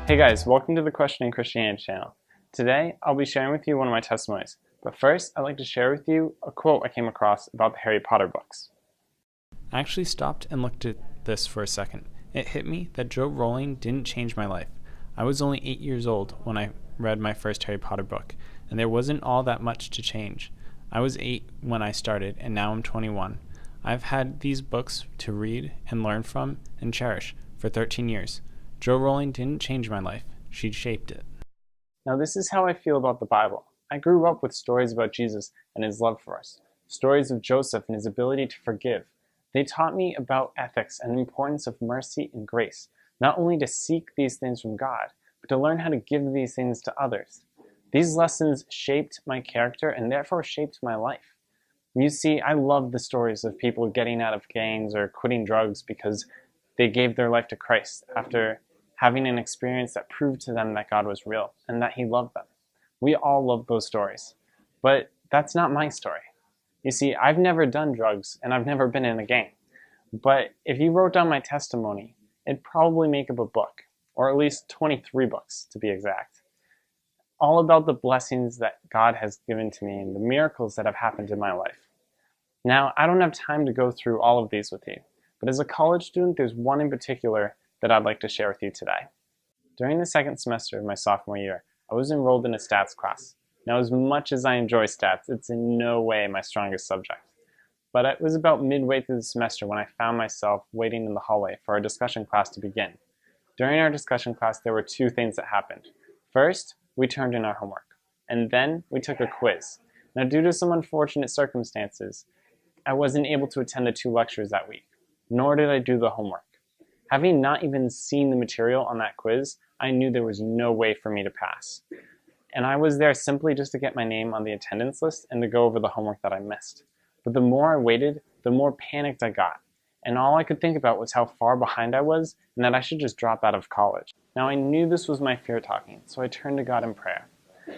Hey guys, welcome to the Questioning Christianity channel. Today, I'll be sharing with you one of my testimonies. But first, I'd like to share with you a quote I came across about the Harry Potter books. I actually stopped and looked at this for a second. It hit me that Joe Rowling didn't change my life. I was only 8 years old when I read my first Harry Potter book, and there wasn't all that much to change. I was 8 when I started, and now I'm 21. I've had these books to read and learn from and cherish for 13 years. Joe Rowling didn't change my life. She shaped it. Now this is how I feel about the Bible. I grew up with stories about Jesus and his love for us. Stories of Joseph and his ability to forgive. They taught me about ethics and the importance of mercy and grace, not only to seek these things from God, but to learn how to give these things to others. These lessons shaped my character and therefore shaped my life. You see, I love the stories of people getting out of gangs or quitting drugs because they gave their life to Christ after having an experience that proved to them that God was real and that he loved them. We all love those stories, but that's not my story. You see, I've never done drugs and I've never been in a gang. But if you wrote down my testimony, it'd probably make up a book, or at least 23 books to be exact, all about the blessings that God has given to me and the miracles that have happened in my life. Now, I don't have time to go through all of these with you, but as a college student, there's one in particular that I'd like to share with you today. During the second semester of my sophomore year, I was enrolled in a stats class. Now, as much as I enjoy stats, it's in no way my strongest subject. But it was about midway through the semester when I found myself waiting in the hallway for our discussion class to begin. During our discussion class, there were two things that happened. First, we turned in our homework, and then we took a quiz. Now, due to some unfortunate circumstances, I wasn't able to attend the two lectures that week, nor did I do the homework. Having not even seen the material on that quiz, I knew there was no way for me to pass. And I was there simply just to get my name on the attendance list and to go over the homework that I missed. But the more I waited, the more panicked I got. And all I could think about was how far behind I was and that I should just drop out of college. Now I knew this was my fear talking, so I turned to God in prayer.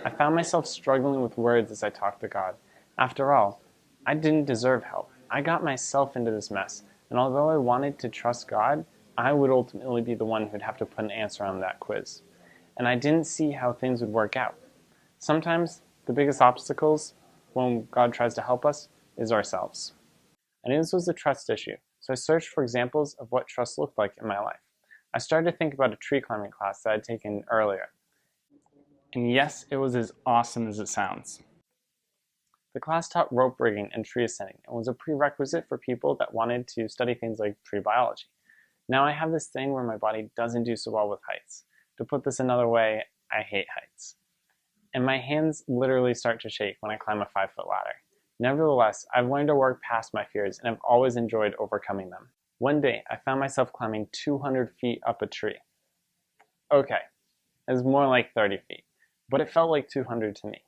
I found myself struggling with words as I talked to God. After all, I didn't deserve help. I got myself into this mess, and although I wanted to trust God, I would ultimately be the one who'd have to put an answer on that quiz. And I didn't see how things would work out. Sometimes the biggest obstacles when God tries to help us is ourselves. I knew this was a trust issue, so I searched for examples of what trust looked like in my life. I started to think about a tree climbing class that I'd taken earlier. And yes, it was as awesome as it sounds. The class taught rope rigging and tree ascending and was a prerequisite for people that wanted to study things like tree biology. Now I have this thing where my body doesn't do so well with heights. To put this another way, I hate heights. And my hands literally start to shake when I climb a 5-foot ladder. Nevertheless, I've learned to work past my fears and I've always enjoyed overcoming them. One day, I found myself climbing 200 feet up a tree. Okay, it was more like 30 feet, but it felt like 200 to me.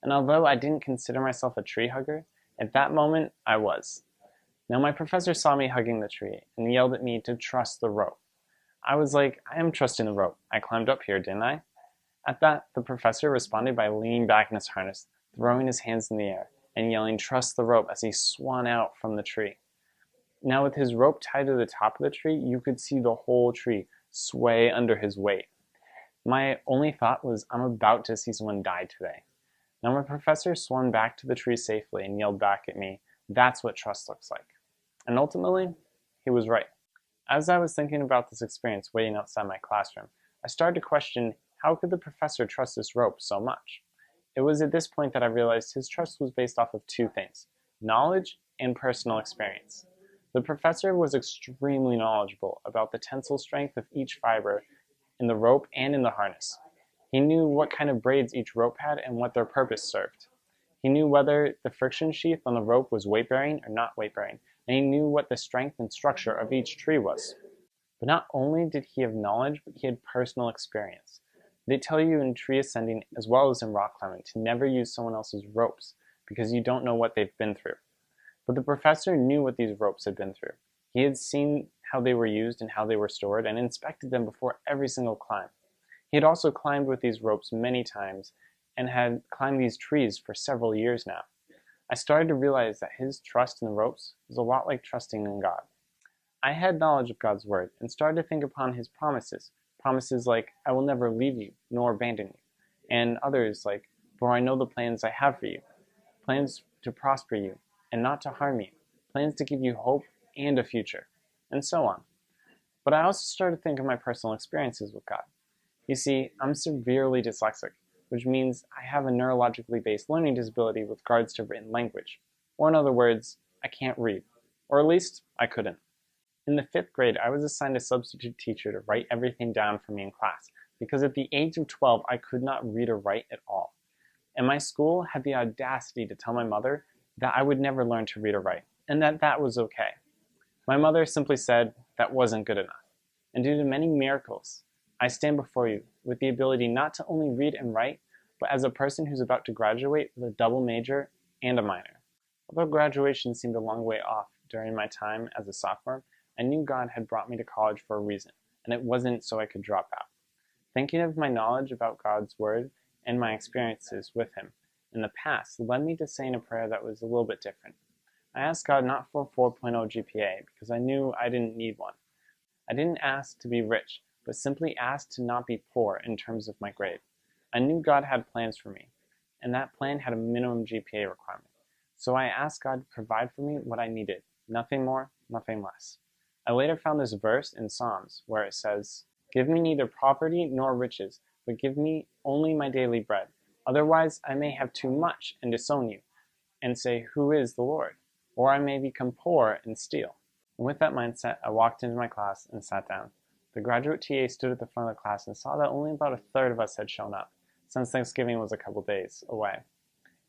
And although I didn't consider myself a tree hugger, at that moment, I was. Now my professor saw me hugging the tree and yelled at me to trust the rope. I was like, I am trusting the rope. I climbed up here, didn't I? At that, the professor responded by leaning back in his harness, throwing his hands in the air, and yelling, trust the rope, as he swung out from the tree. Now with his rope tied to the top of the tree, you could see the whole tree sway under his weight. My only thought was, I'm about to see someone die today. Now my professor swung back to the tree safely and yelled back at me, that's what trust looks like. And ultimately, he was right. As I was thinking about this experience waiting outside my classroom, I started to question, how could the professor trust this rope so much? It was at this point that I realized his trust was based off of two things, knowledge and personal experience. The professor was extremely knowledgeable about the tensile strength of each fiber in the rope and in the harness. He knew what kind of braids each rope had and what their purpose served. He knew whether the friction sheath on the rope was weight-bearing or not weight-bearing, and he knew what the strength and structure of each tree was. But not only did he have knowledge, but he had personal experience. They tell you in tree ascending as well as in rock climbing to never use someone else's ropes because you don't know what they've been through. But the professor knew what these ropes had been through. He had seen how they were used and how they were stored and inspected them before every single climb. He had also climbed with these ropes many times and had climbed these trees for several years now. I started to realize that his trust in the ropes was a lot like trusting in God. I had knowledge of God's word and started to think upon his promises, Promises like, I will never leave you nor abandon you. And others like, for I know the plans I have for you. Plans to prosper you and not to harm you. Plans to give you hope and a future. And so on. But I also started to think of my personal experiences with God. You see, I'm severely dyslexic, which means I have a neurologically based learning disability with regards to written language. Or in other words, I can't read. Or at least, I couldn't. In the 5th grade, I was assigned a substitute teacher to write everything down for me in class, because at the age of 12, I could not read or write at all. And my school had the audacity to tell my mother that I would never learn to read or write, and that was okay. My mother simply said that wasn't good enough. And due to many miracles, I stand before you with the ability not to only read and write, but as a person who's about to graduate with a double major and a minor. Although graduation seemed a long way off during my time as a sophomore, I knew God had brought me to college for a reason, and it wasn't so I could drop out. Thinking of my knowledge about God's Word and my experiences with Him in the past led me to saying a prayer that was a little bit different. I asked God not for a 4.0 GPA because I knew I didn't need one. I didn't ask to be rich, but simply asked to not be poor in terms of my grade. I knew God had plans for me, and that plan had a minimum GPA requirement. So I asked God to provide for me what I needed, nothing more, nothing less. I later found this verse in Psalms where it says, "Give me neither poverty nor riches, but give me only my daily bread. Otherwise I may have too much and disown you, and say, 'Who is the Lord?' Or I may become poor and steal." And with that mindset, I walked into my class and sat down. The graduate TA stood at the front of the class and saw that only about a third of us had shown up, since Thanksgiving was a couple days away.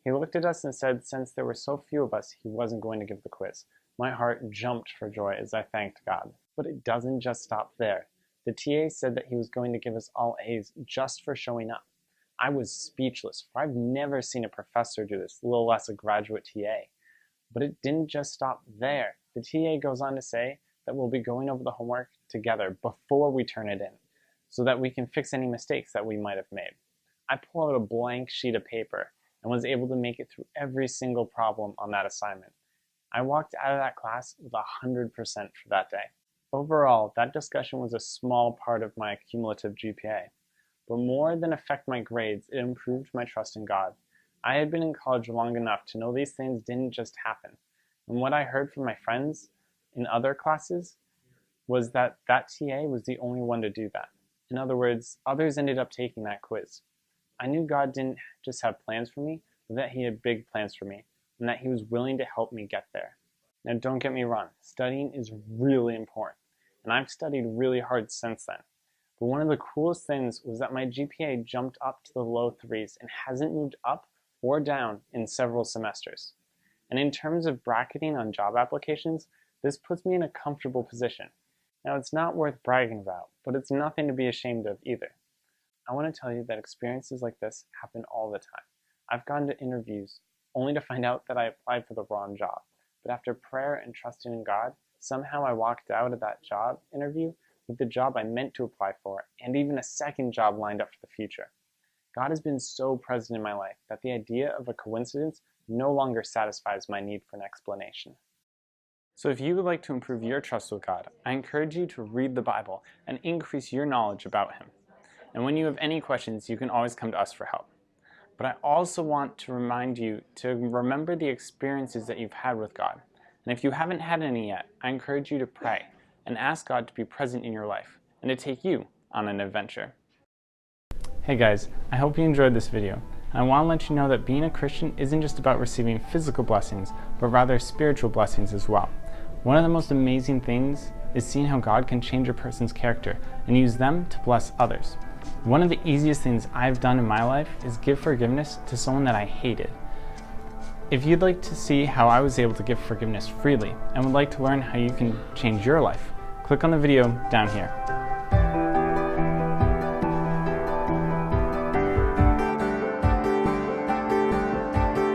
He looked at us and said since there were so few of us, he wasn't going to give the quiz. My heart jumped for joy as I thanked God. But it doesn't just stop there. The TA said that he was going to give us all A's just for showing up. I was speechless, for I've never seen a professor do this, little less a graduate TA. But it didn't just stop there. The TA goes on to say that we'll be going over the homework together before we turn it in, so that we can fix any mistakes that we might have made. I pulled out a blank sheet of paper and was able to make it through every single problem on that assignment. I walked out of that class with 100% for that day. Overall, that discussion was a small part of my cumulative GPA, but more than affect my grades, it improved my trust in God. I had been in college long enough to know these things didn't just happen, and what I heard from my friends in other classes was that TA was the only one to do that. In other words, others ended up taking that quiz. I knew God didn't just have plans for me, but that He had big plans for me, and that He was willing to help me get there. Now don't get me wrong, studying is really important, and I've studied really hard since then. But one of the coolest things was that my GPA jumped up to the low 3s and hasn't moved up or down in several semesters. And in terms of bracketing on job applications, this puts me in a comfortable position. Now it's not worth bragging about, but it's nothing to be ashamed of either. I want to tell you that experiences like this happen all the time. I've gone to interviews only to find out that I applied for the wrong job. But after prayer and trusting in God, somehow I walked out of that job interview with the job I meant to apply for, and even a second job lined up for the future. God has been so present in my life that the idea of a coincidence no longer satisfies my need for an explanation. So if you would like to improve your trust with God, I encourage you to read the Bible and increase your knowledge about Him. And when you have any questions, you can always come to us for help. But I also want to remind you to remember the experiences that you've had with God. And if you haven't had any yet, I encourage you to pray and ask God to be present in your life and to take you on an adventure. Hey guys, I hope you enjoyed this video. I want to let you know that being a Christian isn't just about receiving physical blessings, but rather spiritual blessings as well. One of the most amazing things is seeing how God can change a person's character and use them to bless others. One of the easiest things I've done in my life is give forgiveness to someone that I hated. If you'd like to see how I was able to give forgiveness freely and would like to learn how you can change your life, click on the video down here.